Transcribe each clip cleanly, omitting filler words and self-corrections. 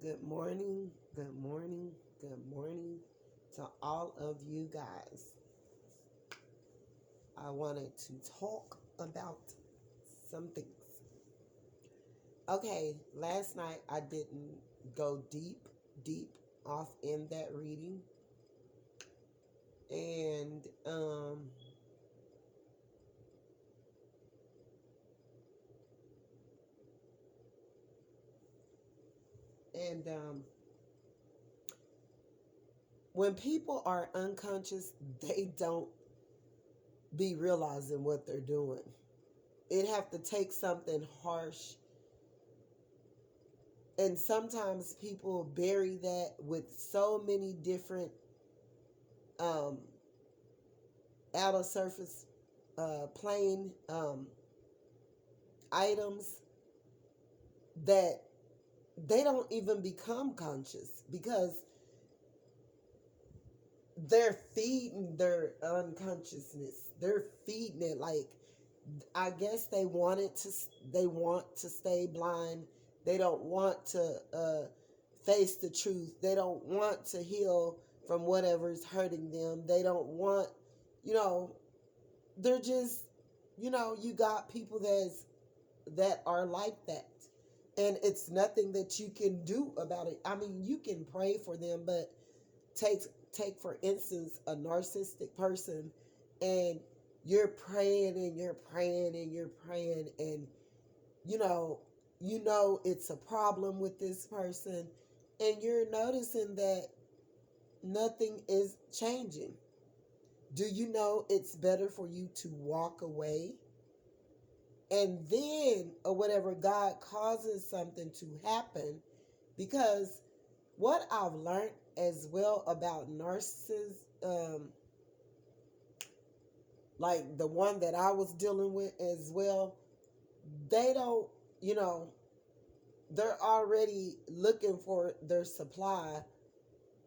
Good morning, good morning, good morning to all of you guys. I wanted to talk about some things. Okay, last night I didn't go deep off in that reading. And and when people are unconscious, they don't be realizing what they're doing. It have to take something harsh, and sometimes people bury that with so many different um, outer surface plane items that they don't even become conscious because they're feeding their unconsciousness. They're feeding it. Like, I guess they want to stay blind. They don't want to face the truth. They don't want to heal from whatever's hurting them. They don't want, you know, they're just, you got people that are like that. And it's nothing that you can do about it. I mean, you can pray for them, but take for instance a narcissistic person, and you're praying and you're praying and you're praying, and you know it's a problem with this person, and you're noticing that nothing is changing. Do you know it's better for you to walk away, and then or whatever, God causes something to happen? Because what I've learned as well about narcissists, like the one that I was dealing with as well, they don't, they're already looking for their supply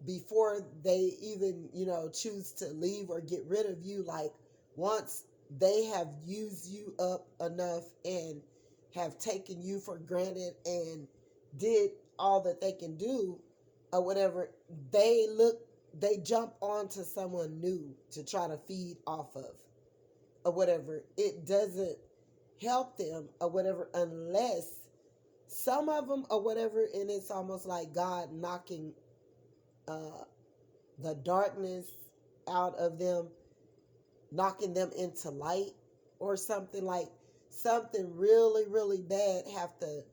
before they even, choose to leave or get rid of you. Like, once they have used you up enough and have taken you for granted and did all that they can do or whatever, they jump onto someone new to try to feed off of or whatever. It doesn't help them or whatever, unless some of them or whatever, and it's almost like God knocking uh, the darkness out of them, knocking them into light or something. Like, something really, really bad have to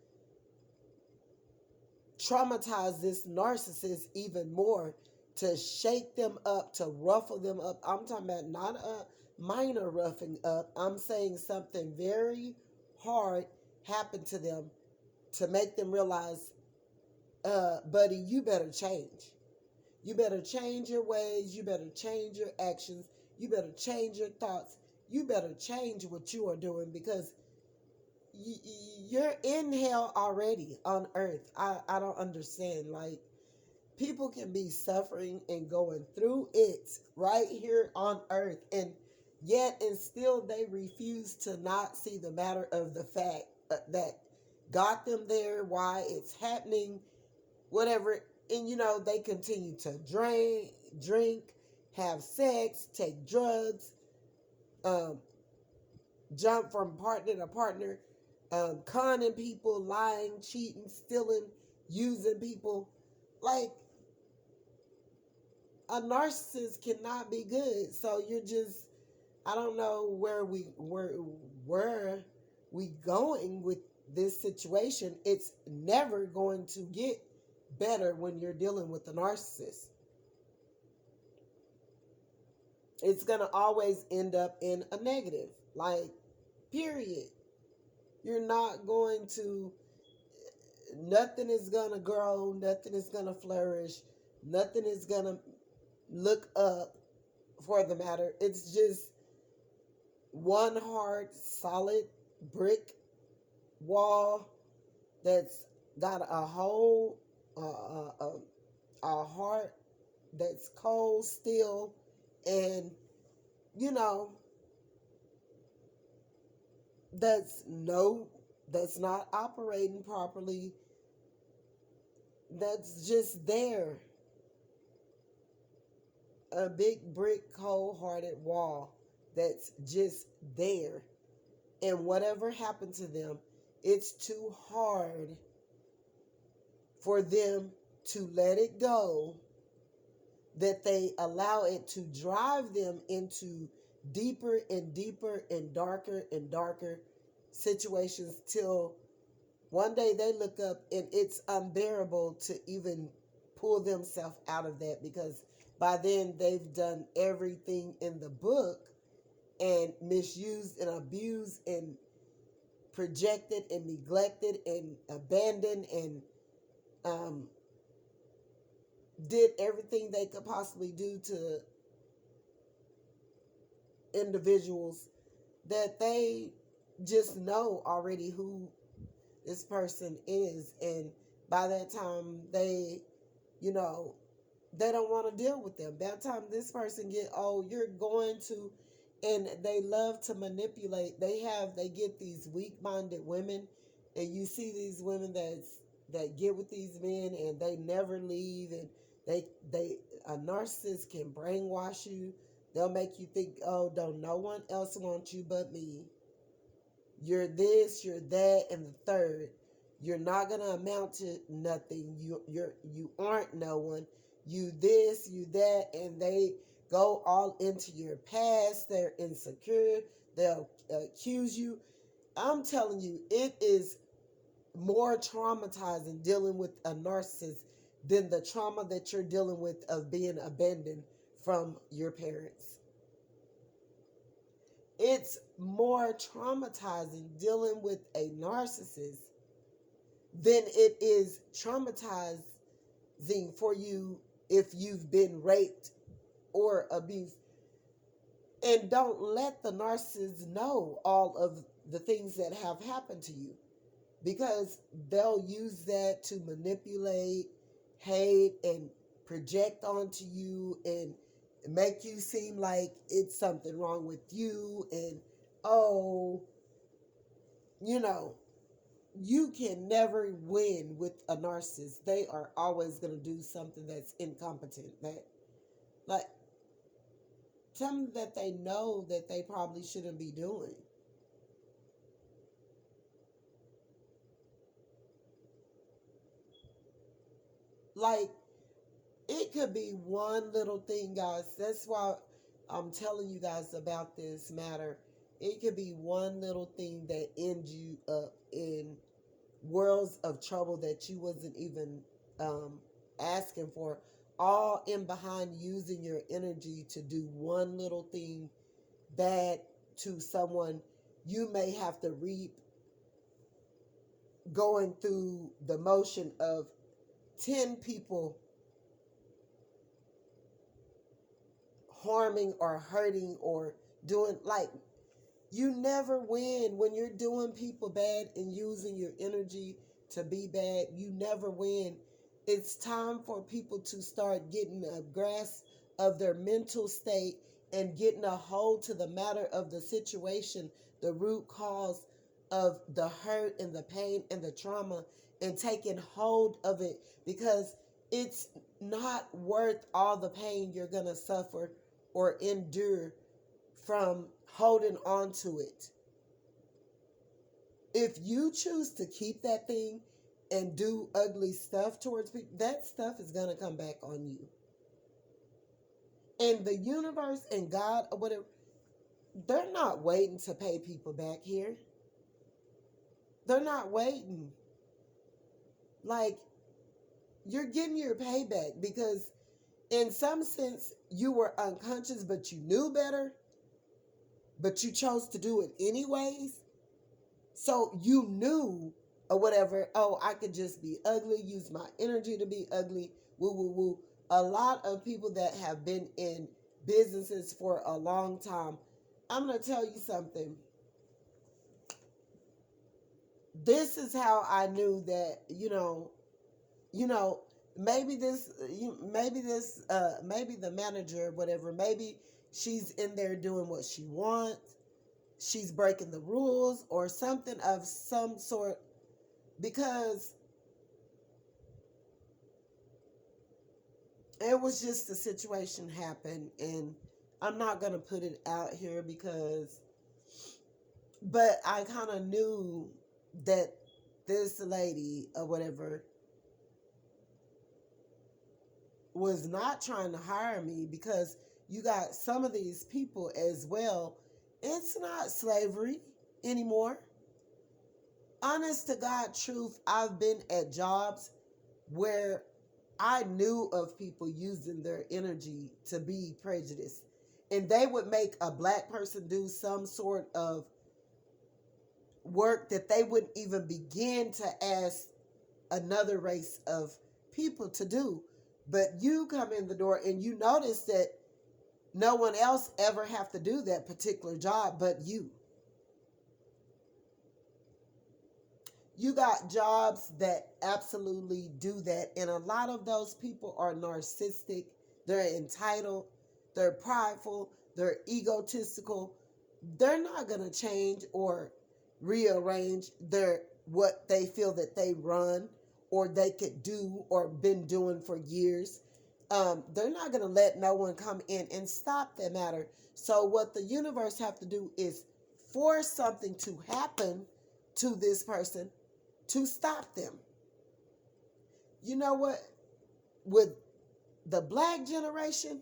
traumatize this narcissist even more to shake them up, to ruffle them up. I'm talking about not a minor roughing up. I'm saying something very hard happened to them to make them realize, buddy, you better change. You better change your ways. You better change your actions. You better change your thoughts. You better change what you are doing, because you're in hell already on earth. I don't understand. Like, people can be suffering and going through it right here on earth, and yet and still they refuse to not see the matter of the fact that got them there, why it's happening, whatever. And they continue to drink, have sex, take drugs, um, jump from partner to partner, conning people, lying, cheating, stealing, using people. Like, a narcissist cannot be good. So you're just, I don't know where we going with this situation. It's never going to get better when you're dealing with a narcissist. It's gonna always end up in a negative, like, period. You're not going to, nothing is gonna grow, nothing is gonna flourish, nothing is gonna look up, for the matter. It's just one hard, solid brick wall that's got a hole, a heart that's cold still, and you know that's not operating properly. that's just there, a big brick cold-hearted wall that's just there. And whatever happened to them, it's too hard for them to let it go, that they allow it to drive them into deeper and deeper and darker situations, till one day they look up and it's unbearable to even pull themselves out of that, because by then they've done everything in the book and misused and abused and projected and neglected and abandoned and um, did everything they could possibly do to individuals, that they just know already who this person is. And by that time, you know, they don't want to deal with them. By the time this person get, oh, you're going to, and they love to manipulate. They get these weak-minded women, and you see these women that get with these men and they never leave, and they a narcissist can brainwash you. They'll make you think, oh, don't no one else want you but me. You're this, you're that, and the third. You're not gonna amount to nothing. You aren't no one. You this, you that, and they go all into your past. They're insecure. They'll accuse you. I'm telling you, it is more traumatizing dealing with a narcissist than the trauma that you're dealing with of being abandoned from your parents. It's more traumatizing dealing with a narcissist than it is traumatizing for you if you've been raped or abused. And don't let the narcissist know all of the things that have happened to you, because they'll use that to manipulate, hate, and project onto you and make you seem like it's something wrong with you. And oh, you know, you can never win with a narcissist. They are always going to do something that's incompetent, that like something that they know that they probably shouldn't be doing. Like, it could be one little thing, guys. That's why I'm telling you guys about this matter. It could be one little thing that ends you up in worlds of trouble that you wasn't even asking for. All in behind using your energy to do one little thing bad to someone. You may have to reap going through the motion of 10 people harming or hurting or doing, like, you never win when you're doing people bad and using your energy to be bad. You never win. It's time for people to start getting a grasp of their mental state and getting a hold to the matter of the situation, the root cause of the hurt and the pain and the trauma, and taking hold of it, because it's not worth all the pain you're going to suffer or endure from holding on to it. If you choose to keep that thing and do ugly stuff towards people, that stuff is going to come back on you. And the universe and God or whatever, they're not waiting to pay people back here. They're not waiting. Like, you're getting your payback because in some sense you were unconscious, but you knew better, but you chose to do it anyways. So you knew or whatever, oh, I could just be ugly, use my energy to be ugly, woo, woo, woo. A lot of people that have been in businesses for a long time, I'm going to tell you something. This is how I knew that, maybe maybe the manager, whatever, maybe she's in there doing what she wants. She's breaking the rules or something of some sort, because It was just a situation happened, and I'm not gonna put it out here because, but I kind of knew that this lady or whatever was not trying to hire me, because you got some of these people as well. It's not slavery anymore. Honest to God truth, I've been at jobs where I knew of people using their energy to be prejudiced. And they would make a black person do some sort of work that they wouldn't even begin to ask another race of people to do. But you come in the door and you notice that no one else ever have to do that particular job but you. You got jobs that absolutely do that. And a lot of those people are narcissistic. They're entitled. They're prideful. They're egotistical. They're not going to change or rearrange their what they feel that they run or they could do or been doing for years. They're not going to let no one come in and stop that matter. So what the universe have to do is force something to happen to this person to stop them. You know what? With the black generation,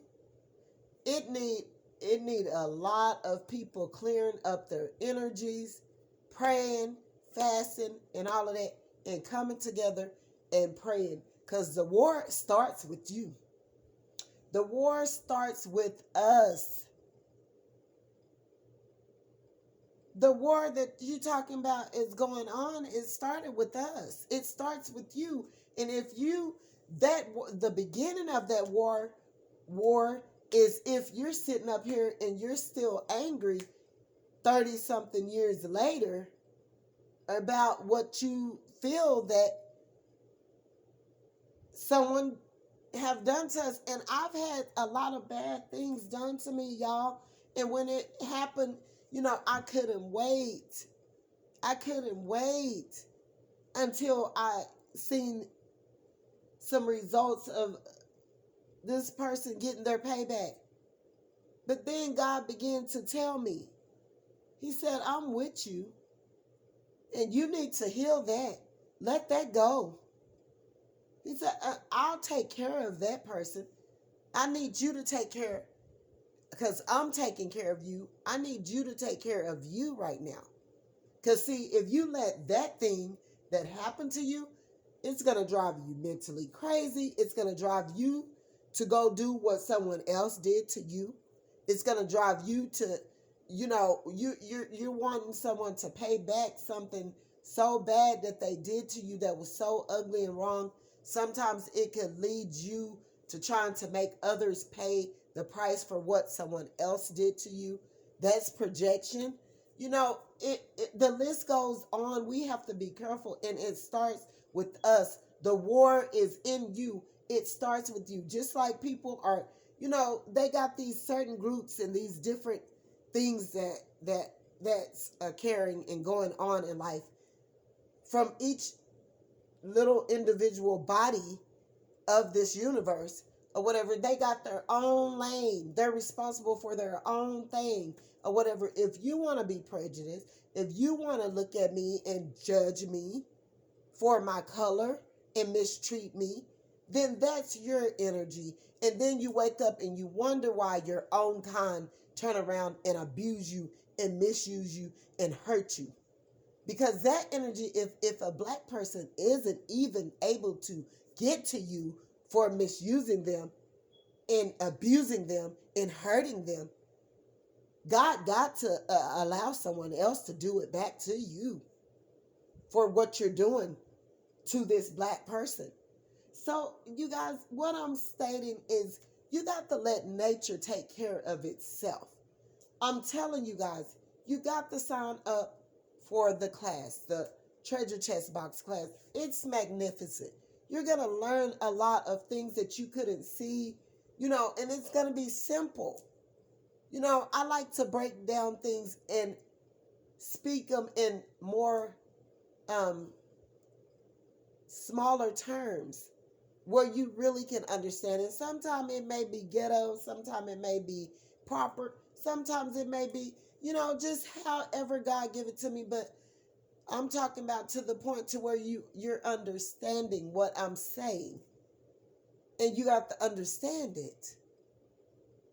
it need a lot of people clearing up their energies, praying, fasting, and all of that, and coming together and praying. Because the war starts with you. The war starts with us. The war that you're talking about is going on. It started with us. It starts with you. And if you, the beginning of that war is if you're sitting up here and you're still angry 30 something years later about what you feel that someone have done to us. And I've had a lot of bad things done to me, y'all. And when it happened, I couldn't wait. I couldn't wait until I seen some results of this person getting their payback. But then God began to tell me, he said, I'm with you. And you need to heal that. Let that go. He said, I'll take care of that person. I need you to take care, because I'm taking care of you. I need you to take care of you right now. Because see, if you let that thing that happened to you, it's going to drive you mentally crazy. It's going to drive you to go do what someone else did to you. It's going to drive you to, you're wanting someone to pay back something so bad that they did to you that was so ugly and wrong. Sometimes it could lead you to trying to make others pay the price for what someone else did to you. That's projection. The list goes on. We have to be careful, and it starts with us. The war is in you. It starts with you. Just like people are, they got these certain groups and these different things that's carrying and going on in life. From each little individual body of this universe or whatever, they got their own lane. They're responsible for their own thing or whatever. If you want to be prejudiced, if you want to look at me and judge me for my color and mistreat me, then that's your energy. And then you wake up and you wonder why your own kind turn around and abuse you and misuse you and hurt you. Because that energy, if a black person isn't even able to get to you for misusing them and abusing them and hurting them, God got to allow someone else to do it back to you for what you're doing to this black person. So, you guys, what I'm stating is you got to let nature take care of itself. I'm telling you guys, you got to sign up for the class, the treasure chest box class. It's magnificent. You're going to learn a lot of things that you couldn't see, and it's going to be simple. I like to break down things and speak them in more smaller terms where you really can understand it. Sometimes it may be ghetto, sometimes it may be proper, sometimes it may be, just however God give it to me. But I'm talking about to the point to where you're understanding what I'm saying. And you got to understand it.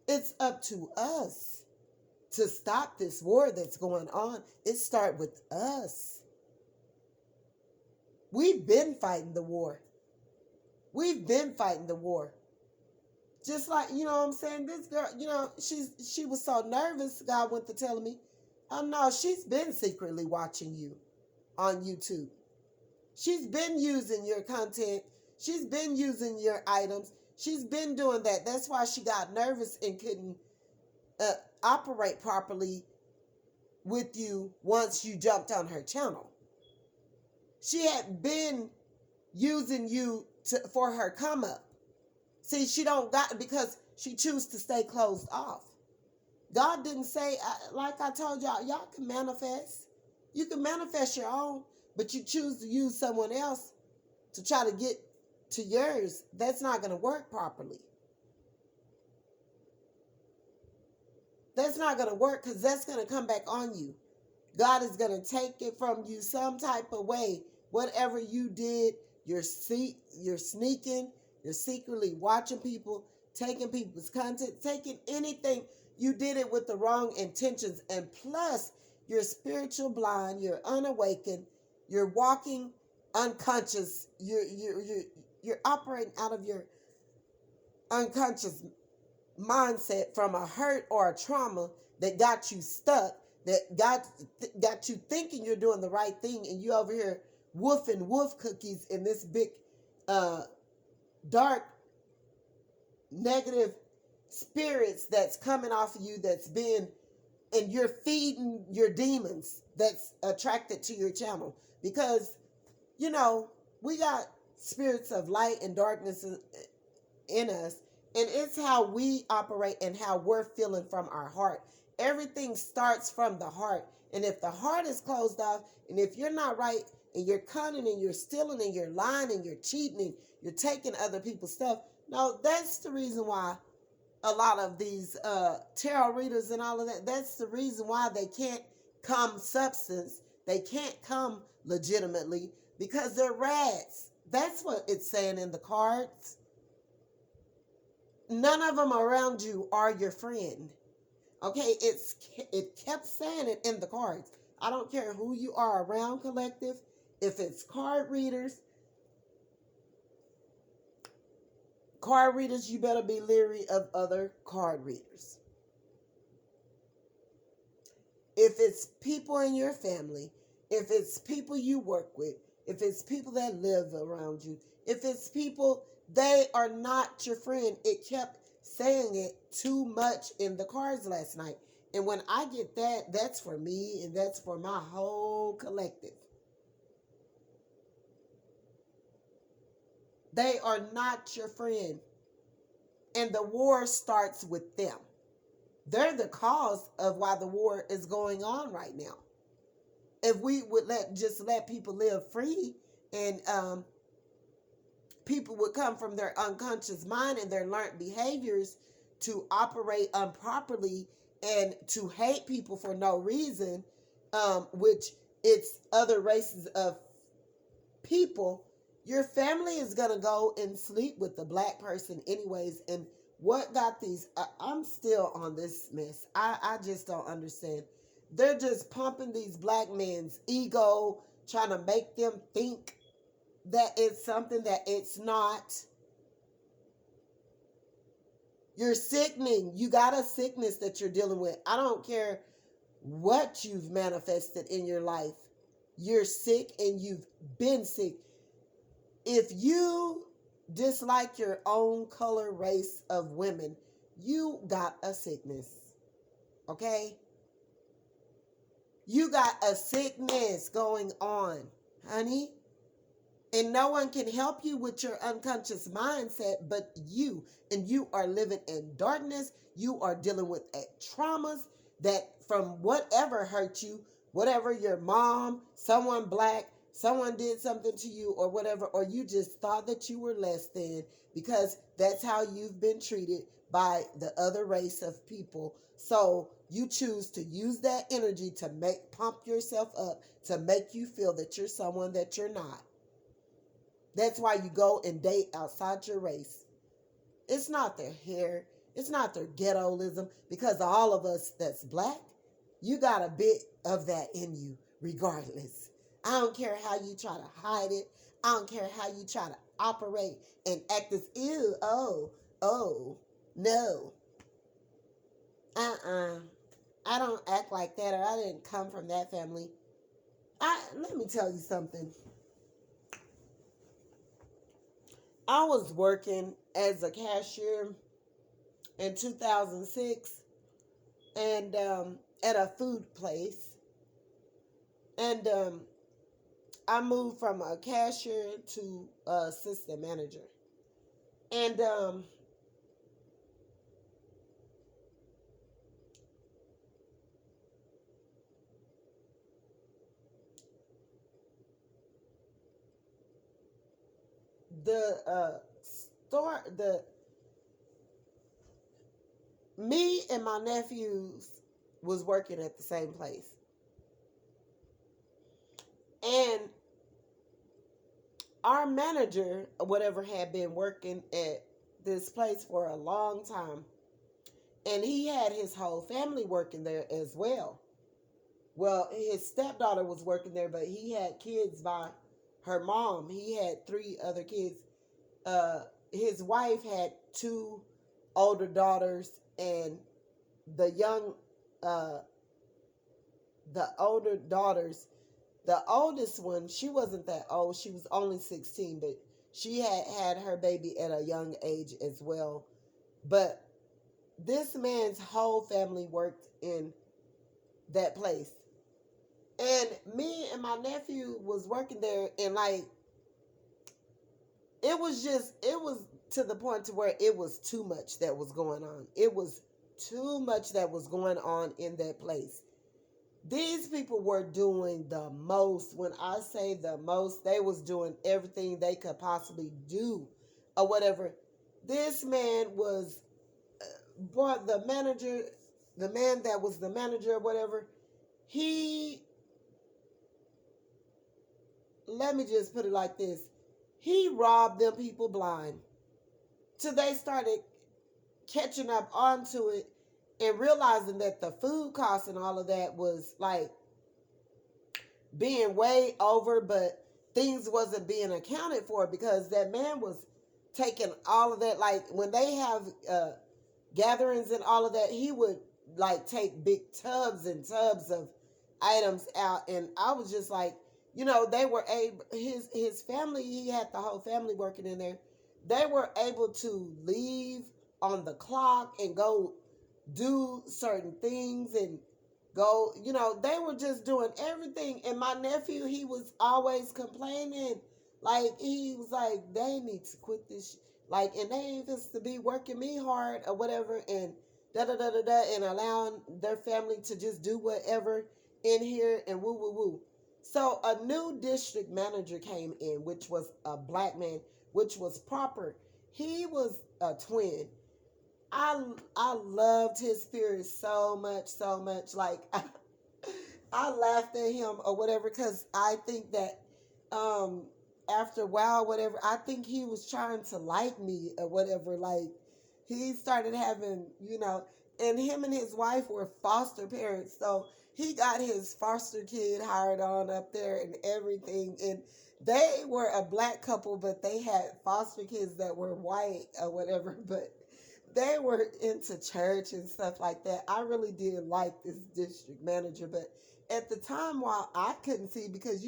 It's up to us to stop this war that's going on. It starts with us. We've been fighting the war. We've been fighting the war. Just like, what I'm saying? This girl, she was so nervous, God went to telling me, oh no, she's been secretly watching you on YouTube. She's been using your content. She's been using your items. She's been doing that. That's why she got nervous and couldn't operate properly with you once you jumped on her channel. She had been using you for her come up. See, she don't got, because she choose to stay closed off. God didn't say, like I told y'all can manifest. You can manifest your own, but you choose to use someone else to try to get to yours. That's not going to work properly. That's not going to work, because that's going to come back on you. God is going to take it from you some type of way. Whatever you did, you're sneaking, you're secretly watching people, taking people's content, taking anything. You did it with the wrong intentions. And plus, you're spiritual blind, you're unawakened, you're walking unconscious, you're operating out of your unconscious mindset from a hurt or a trauma that got you stuck, that got you thinking you're doing the right thing, and you over here woofing wolf cookies in this big dark negative spirits that's coming off of you, that's been, and you're feeding your demons that's attracted to your channel. Because we got spirits of light and darkness in us, and it's how we operate and how we're feeling from our heart. Everything starts from the heart. And if the heart is closed off, and if you're not right, and you're cunning, and you're stealing, and you're lying, and you're cheating, and you're taking other people's stuff, no, that's the reason why a lot of these tarot readers and all of that, that's the reason why they can't come substance. They can't come legitimately, because they're rats. That's what it's saying in the cards. None of them around you are your friend. Okay, it kept saying it in the cards. I don't care who you are around, collective. If it's card readers, you better be leery of other card readers. If it's people in your family, if it's people you work with, if it's people that live around you, if it's people, they are not your friend. It kept saying it too much in the cards last night. And when I get that, that's for me, and that's for my whole collective. They are not your friend. And the war starts with them. They're the cause of why the war is going on right now. If we would just let people live free, and people would come from their unconscious mind and their learned behaviors to operate improperly and to hate people for no reason, which it's other races of people, your family is going to go and sleep with the black person anyways. And what got these, I'm still on this mess. I just don't understand. They're just pumping these black men's ego, trying to make them think that it's something that it's not. You're sickening. You got a sickness that you're dealing with. I don't care what you've manifested in your life. You're sick, and you've been sick. If you dislike your own color, race of women, you got a sickness. Okay? You got a sickness going on, honey. And no one can help you with your unconscious mindset but you. And you are living in darkness. You are dealing with traumas that from whatever hurt you, whatever your mom, someone black, someone did something to you or whatever, or you just thought that you were less than because that's how you've been treated by the other race of people. So you choose to use that energy to pump yourself up to make you feel that you're someone that you're not. That's why you go and date outside your race. It's not their hair, it's not their ghettoism, because all of us that's black, you got a bit of that in you regardless. I don't care how you try to hide it. I don't care how you try to operate and act as ew, oh, no. Uh-uh. I don't act like that, or I didn't come from that family. Let me tell you something. I was working as a cashier in 2006 and at a food place. And I moved from a cashier to assistant manager. And the store, the me and my nephews was working at the same place. And our manager, or whatever, had been working at this place for a long time. And he had his whole family working there as well. Well, his stepdaughter was working there, but he had kids by her mom. He had three other kids. His wife had two older daughters, and the young, uh, the older daughters, the oldest one, she wasn't that old. She was only 16, but she had her baby at a young age as well. But this man's whole family worked in that place. And me and my nephew was working there, and like it was to the point to where it was too much that was going on. It was too much that was going on in that place. These people were doing the most. When I say the most, they was doing everything they could possibly do or whatever. This man was, boy, the manager, the man that was the manager or whatever, he, let me just put it like this. He robbed them people blind till they started catching up onto it and realizing that the food costs and all of that was like being way over, but things wasn't being accounted for because that man was taking all of that. Like when they have gatherings and all of that, he would like take big tubs and tubs of items out, and I was just like, they were able, his family, he had the whole family working in there. They were able to leave on the clock and go do certain things and go, they were just doing everything. And my nephew, he was always complaining. Like, he was like, they need to quit this. Like, and they ain't supposed to be working me hard or whatever. And da da da da da. And allowing their family to just do whatever in here and woo woo woo. So a new district manager came in, which was a black man, which was proper. He was a twin. I loved his spirit so much, so much. Like I laughed at him or whatever because I think that after a while, whatever, I think he was trying to like me or whatever. Like he started having, and him and his wife were foster parents, so he got his foster kid hired on up there and everything. And they were a black couple, but they had foster kids that were white or whatever. But they were into church and stuff like that. I really did like this district manager, but at the time, while I couldn't see, because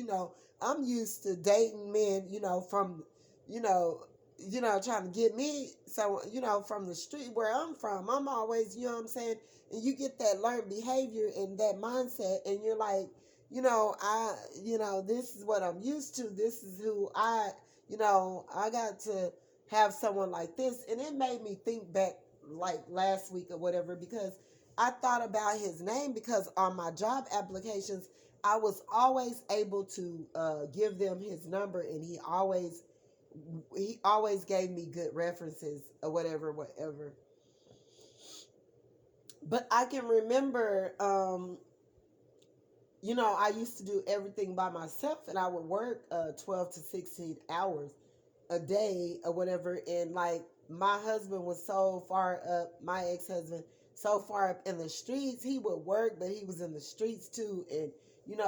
I'm used to dating men, from, you know, trying to get me. So, from the street where I'm from, I'm always, what I'm saying, and you get that learned behavior and that mindset, and you're like, this is what I'm used to. This is who I got to have someone like this. And it made me think back like last week or whatever, because I thought about his name, because on my job applications I was always able to give them his number, and he always gave me good references or whatever, whatever. But I can remember, I used to do everything by myself, and I would work 12 to 16 hours a day or whatever. And like my husband was so far up, my ex-husband, so far up in the streets, he would work, but he was in the streets too. And,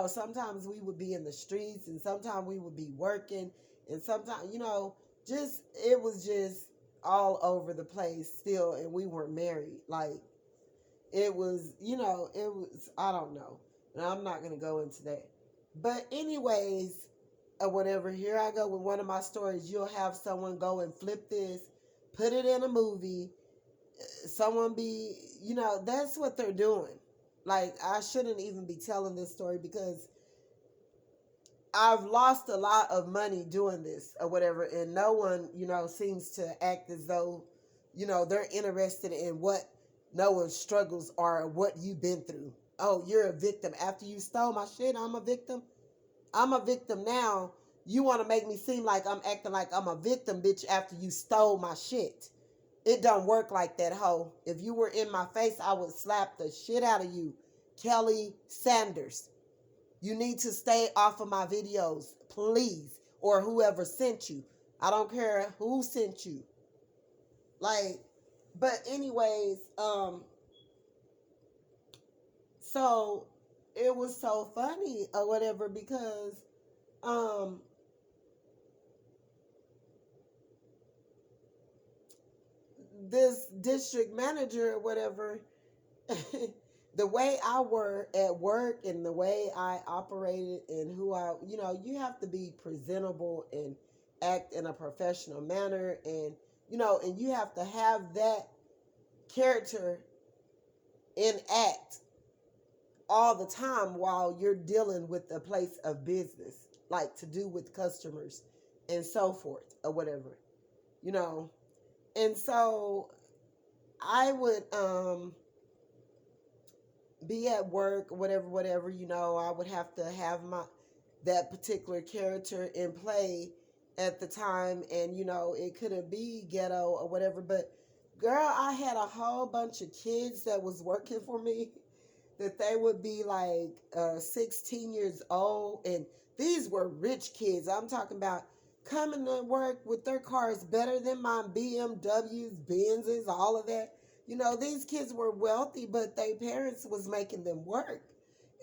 sometimes we would be in the streets, and sometimes we would be working, and sometimes, it was just all over the place still. And we weren't married. Like, it was, I don't know. And I'm not going to go into that. But, anyways, or whatever, here I go with one of my stories. You'll have someone go and flip this, put it in a movie. Someone that's what they're doing. Like, I shouldn't even be telling this story because I've lost a lot of money doing this or whatever. And no one, seems to act as though, they're interested in what no one's struggles are or what you've been through. Oh, you're a victim. After you stole my shit, I'm a victim. I'm a victim now. You want to make me seem like I'm acting like I'm a victim, bitch, after you stole my shit. It don't work like that, hoe. If you were in my face, I would slap the shit out of you. Kelly Sanders. You need to stay off of my videos, please. Or whoever sent you. I don't care who sent you. Like, but anyways, so it was so funny or whatever because um this district manager or whatever, the way I were at work and the way I operated and you have to be presentable and act in a professional manner, and you have to have that character in act all the time while you're dealing with a place of business, like to do with customers and so forth or whatever, you know. And so I would be at work, whatever, whatever, I would have to have that particular character in play at the time, and it couldn't be ghetto or whatever. But girl, I had a whole bunch of kids that was working for me that they would be like 16 years old, and these were rich kids. I'm talking about coming to work with their cars better than my BMWs, Benzes, all of that. These kids were wealthy, but their parents was making them work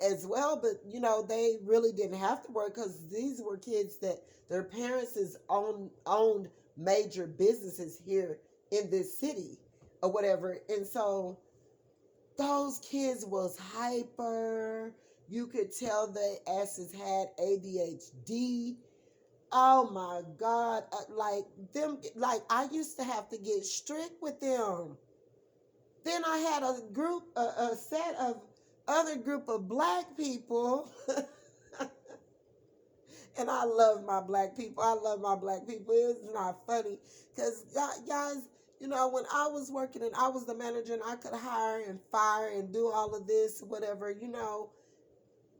as well. But they really didn't have to work because these were kids that their parents owned major businesses here in this city or whatever. And so those kids was hyper. You could tell their asses had ADHD. Oh my God. Like I used to have to get strict with them. Then I had a set of other group of black people. And I love my black people. I love my black people. It's not funny. Because, guys, when I was working and I was the manager and I could hire and fire and do all of this, whatever,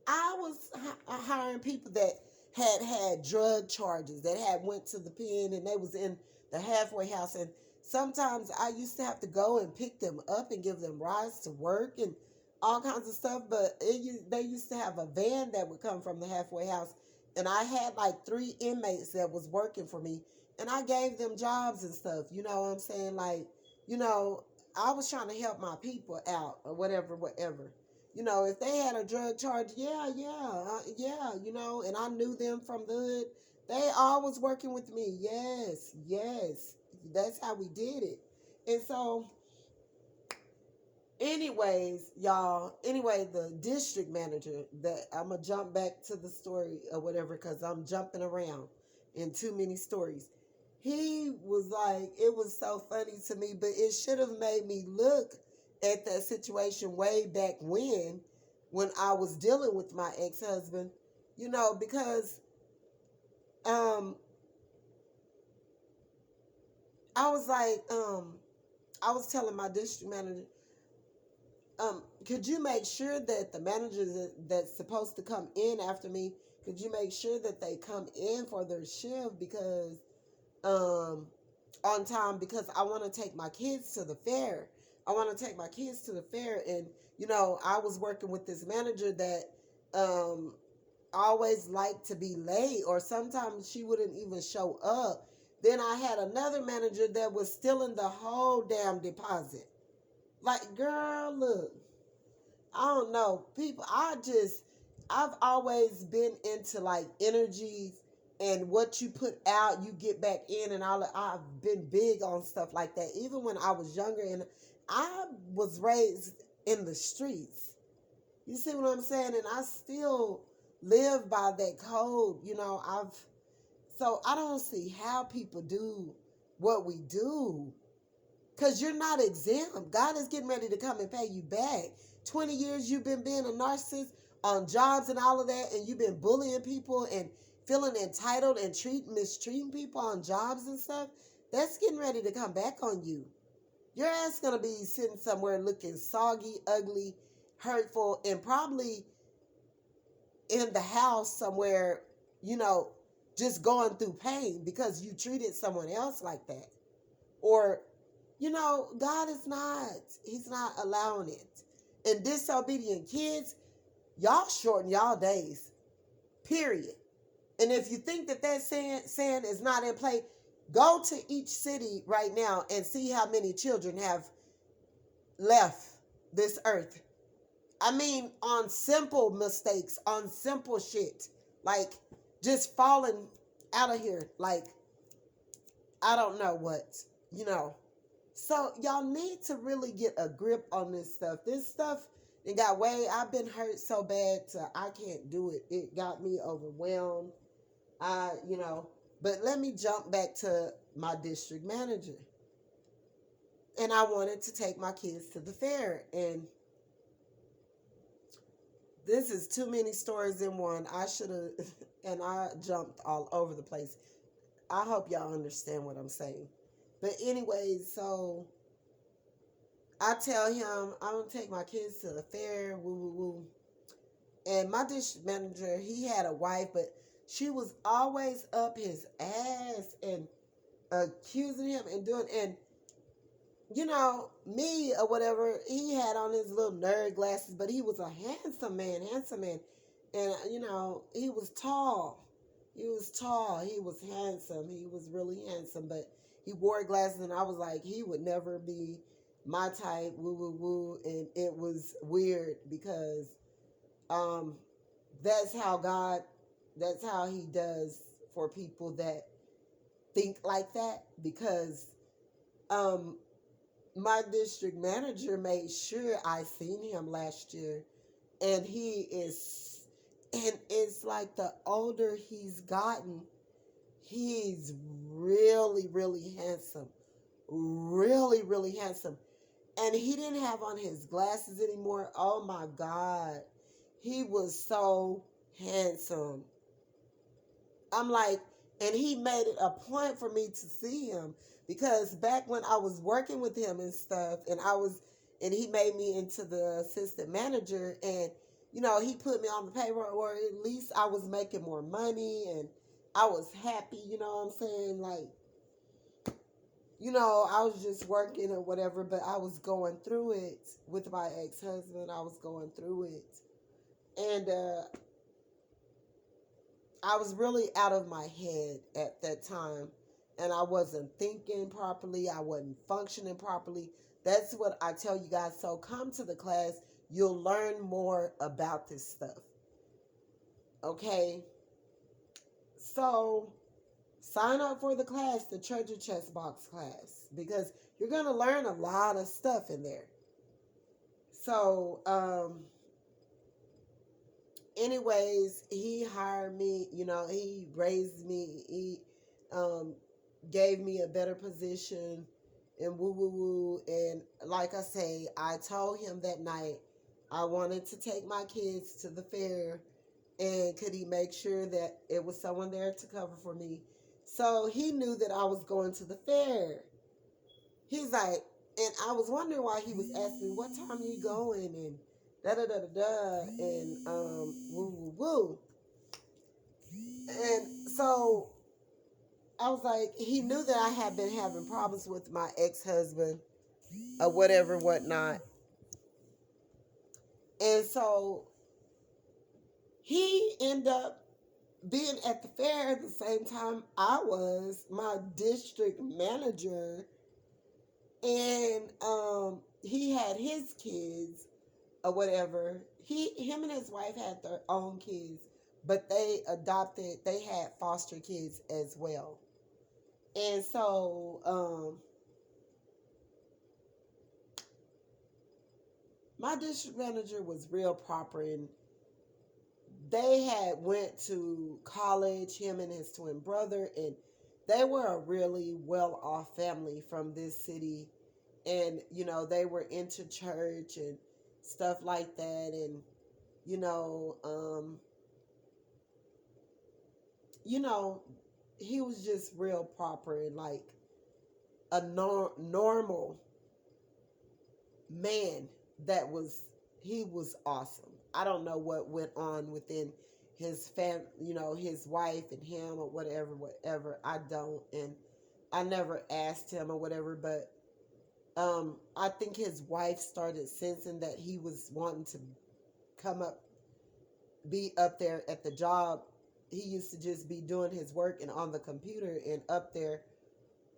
I was hiring people that had drug charges, that had went to the pen and they was in the halfway house. And sometimes I used to have to go and pick them up and give them rides to work and all kinds of stuff. But they used to have a van that would come from the halfway house. And I had like 3 inmates that was working for me. And I gave them jobs and stuff. You know what I'm saying? Like, I was trying to help my people out or whatever, whatever. If they had a drug charge, yeah, and I knew them from the hood, they all was working with me. Yes, yes. That's how we did it. And so, anyways, y'all, the district manager, that I'm going to jump back to the story or whatever because I'm jumping around in too many stories. He was like, it was so funny to me, but it should have made me look at that situation way back when I was dealing with my ex-husband, because I was like, I was telling my district manager, Could you make sure that the managers that's supposed to come in after me, could you make sure that they come in for their shift because um on time, because I want to take my kids to the fair. I want to take my kids to the fair, and I was working with this manager that um always liked to be late, or sometimes she wouldn't even show up. Then I had another manager that was stealing the whole damn deposit. Like, girl, look, I don't know. People, I've always been into like energies and what you put out, you get back in, and all. I've been big on stuff like that. Even when I was younger, and I was raised in the streets. You see what I'm saying? And I still live by that code. So I don't see how people do what we do. Because you're not exempt. God is getting ready to come and pay you back. 20 years you've been being a narcissist on jobs and all of that, and you've been bullying people and feeling entitled and mistreating people on jobs and stuff. That's getting ready to come back on you. Your ass going to be sitting somewhere looking soggy, ugly, hurtful, and probably in the house somewhere, just going through pain because you treated someone else like that. Or God is not, he's not allowing it. And disobedient kids, y'all shorten y'all days, period. And if you think that saying is not in play, go to each city right now and see how many children have left this earth. I mean, on simple mistakes, on simple shit, like just falling out of here, like, I don't know what. So y'all need to really get a grip on this stuff. This stuff, I've been hurt so bad I can't do it. It got me overwhelmed. But let me jump back to my district manager. And I wanted to take my kids to the fair. And this is too many stories in one. I should have, and I jumped all over the place. I hope y'all understand what I'm saying. But anyways, so I tell him I'm gonna take my kids to the fair, woo woo woo. And my district manager, he had a wife, but she was always up his ass and accusing him and doing, and me or whatever, he had on his little nerd glasses, but he was a handsome man. And he was tall. He was handsome. He was really handsome, but he wore glasses, and I was like, he would never be my type, woo woo woo. And it was weird because that's how he does for people that think like that. Because my district manager made sure I seen him last year, and it's like the older he's gotten, he's really, really handsome. Really, really handsome. And he didn't have on his glasses anymore. Oh my God. He was so handsome. I'm like, and he made it a point for me to see him, because back when I was working with him and stuff, and he made me into the assistant manager, and he put me on the payroll, or at least I was making more money, and I was happy, you know what I'm saying? Like, I was just working or whatever, but I was going through it with my ex-husband. I was going through it. And I was really out of my head at that time. And I wasn't thinking properly. I wasn't functioning properly. That's what I tell you guys. So come to the class. You'll learn more about this stuff. Okay? So sign up for the class, the treasure chest box class, because you're going to learn a lot of stuff in there. So, anyways, he hired me, he raised me, he gave me a better position, and woo woo woo. And like I say, I told him that night I wanted to take my kids to the fair, and could he make sure that it was someone there to cover for me. So he knew that I was going to the fair. He's like, And I was wondering why he was asking me, what time are you going? And da da da da da. And woo woo woo. And so I was like, he knew that I had been having problems with my ex-husband or whatever, whatnot. And so he ended up being at the fair at the same time I was, my district manager. And he had his kids or whatever. Him and his wife had their own kids, but they had foster kids as well. And so my district manager was real proper, and they had went to college, him and his twin brother, and they were a really well off family from this city. And they were into church and stuff like that. And you know um you know he was just real proper and like a normal man. He was awesome. I don't know what went on within his his wife and him or whatever. I don't, and I never asked him or whatever, but I think his wife started sensing that he was wanting to come up, be up there at the job. He used to just be doing his work and on the computer and up there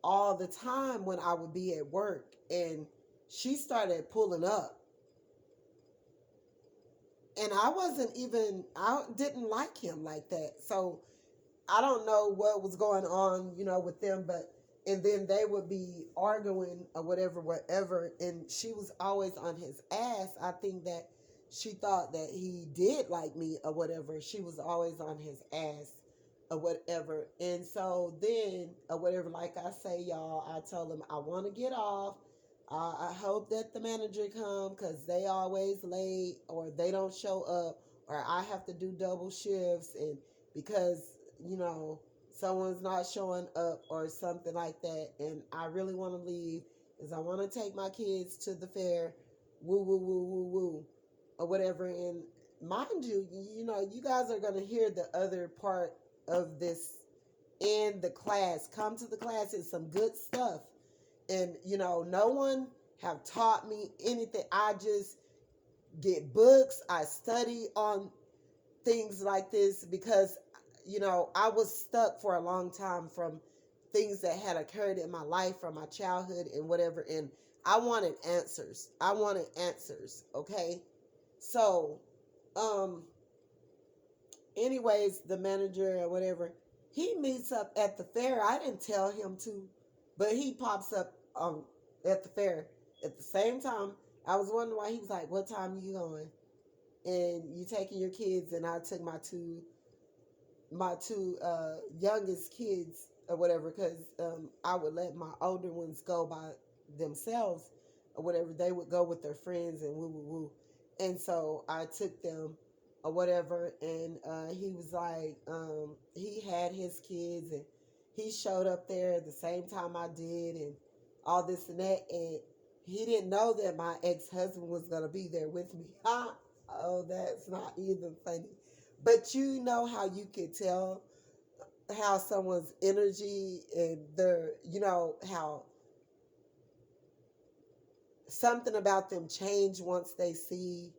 all the time when I would be at work. And she started pulling up. And I didn't like him like that. So I don't know what was going on, with them, but and then they would be arguing or whatever, and she was always on his ass. I think that she thought that he did like me or whatever. She was always on his ass or whatever. And so then or whatever, like I say, y'all, I told him I want to get off. I hope that the manager come because they always late or they don't show up or I have to do double shifts, and because someone's not showing up or something like that, and I really want to leave is I want to take my kids to the fair, woo woo woo woo woo or whatever. And mind you, you guys are going to hear the other part of this in the class. Come to the class. It's some good stuff. And no one have taught me anything. I just get books. I study on things like this because I was stuck for a long time from things that had occurred in my life from my childhood and whatever, and I wanted answers. Okay? So anyways, the manager or whatever, he meets up at the fair. I didn't tell him to, but he pops up at the fair at the same time. I was wondering why. He was like, what time you going? And you taking your kids? And I took my two youngest kids or whatever, because I would let my older ones go by themselves or whatever. They would go with their friends and woo woo woo. And so I took them or whatever, and he was like, he had his kids, and he showed up there at the same time I did, and all this and that, and he didn't know that my ex-husband was going to be there with me. Oh, that's not even funny. But you know how you could tell how someone's energy and how something about them change once they see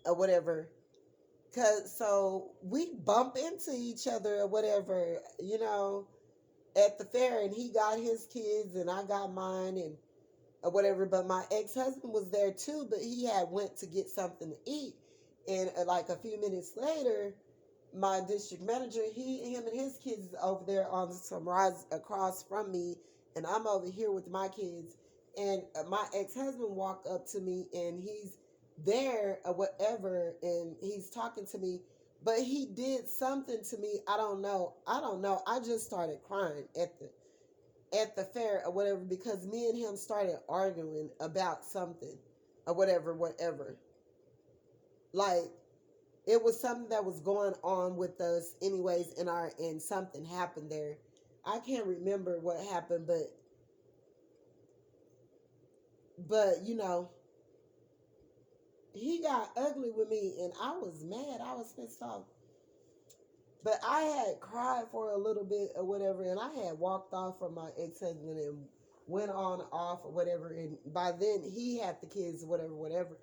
or whatever. So we bump into each other or whatever, at the fair, and he got his kids and I got mine and or whatever. But my ex-husband was there too, but he had went to get something to eat. And like a few minutes later, my district manager, him and his kids is over there on some rise across from me, and I'm over here with my kids. And my ex-husband walked up to me, and he's there or whatever, and he's talking to me, but he did something to me. I don't know. I just started crying at the fair or whatever, because me and him started arguing about something or whatever. Like, it was something that was going on with us anyways and something happened there. I can't remember what happened, but But he got ugly with me, and I was mad. I was pissed off. But I had cried for a little bit or whatever, and I had walked off from my ex-husband and went on off or whatever. And by then he had the kids, whatever, whatever.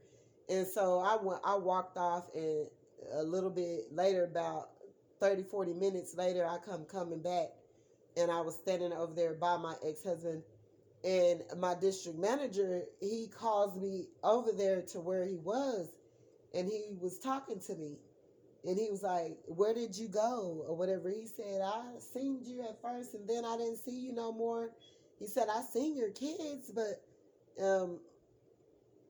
And so I walked off, and a little bit later, about 30, 40 minutes later, I coming back, and I was standing over there by my ex-husband, and my district manager, he calls me over there to where he was, and he was talking to me. And he was like, "Where did you go?" or whatever. He said, "I seen you at first, and then I didn't see you no more." He said, "I seen your kids, but um,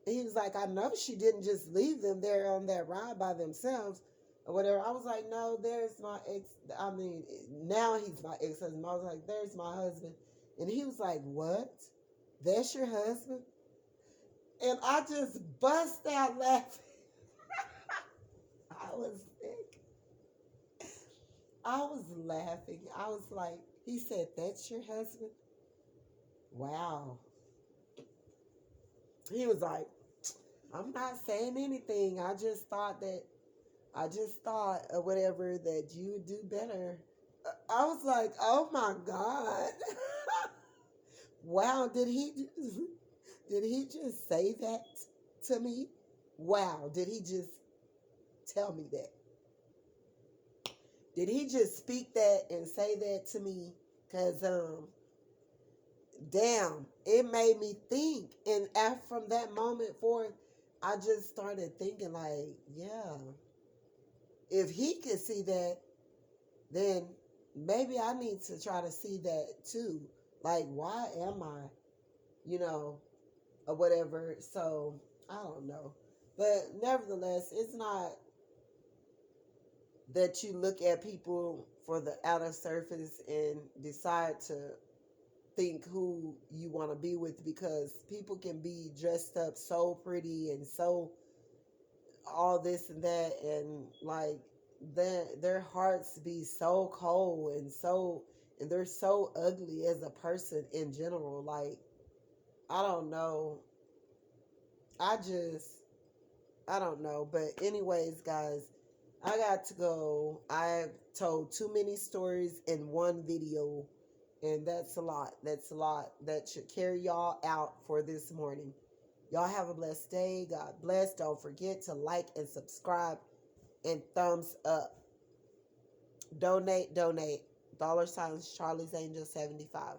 he was like, I know she didn't just leave them there on that ride by themselves or whatever." I was like, "No, there's my ex. I mean, now he's my ex-husband." I was like, "There's my husband." And he was like, "What? That's your husband?" And I just bust out laughing. I was sick. I was laughing. I was like, he said, "That's your husband?" Wow. He was like, "I'm not saying anything. I just thought or whatever that you would do better." I was like, "Oh my God." Wow, did he just say that to me? Wow, did he just tell me that? Did he just speak that and say that to me? Cause damn, it made me think. And from that moment forth, I just started thinking like, yeah, if he could see that, then maybe I need to try to see that too. Like, why am I, you know, or whatever. So I don't know. But nevertheless, it's not that you look at people for the outer surface and decide to think who you want to be with, because people can be dressed up so pretty and so all this and that, and like their hearts be so cold and they're so ugly as a person in general. Like, I don't know. I just I don't know. But anyways, guys, I got to go. I've told too many stories in one video, and that's a lot. That's a lot. That should carry y'all out for this morning. Y'all have a blessed day. God bless. Don't forget to like and subscribe and thumbs up. Donate. $, Charlie's Angel 75.